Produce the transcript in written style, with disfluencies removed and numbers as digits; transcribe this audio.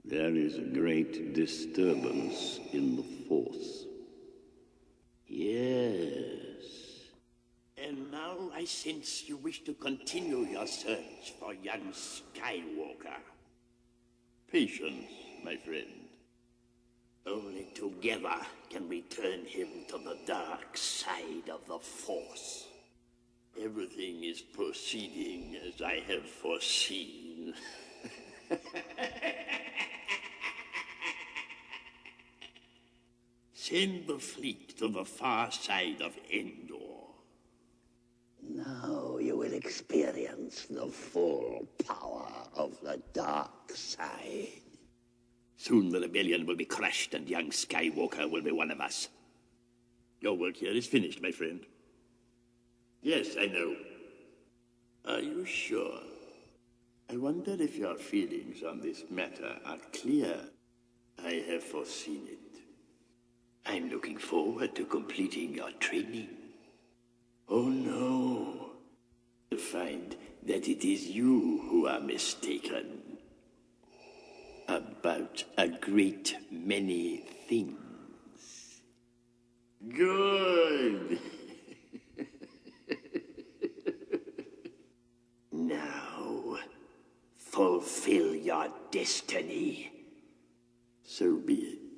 There is a great disturbance in the Force. Yes. And now I sense you wish to continue your search for young Skywalker. Patience, my friend. Only together can we turn him to the dark side of the Force. Everything is proceeding as I have foreseen. Send the fleet to the far side of Endor. Now you will experience the full power of the dark side. Soon the rebellion will be crushed and young Skywalker will be one of us. Your work here is finished, my friend. Yes, I know. Are you sure? I wonder if your feelings on this matter are clear. I have foreseen it. I'm looking forward to completing your training. Oh no. To find that it is you who are mistaken. About a great many things. Good. Now, fulfill your destiny. So be it.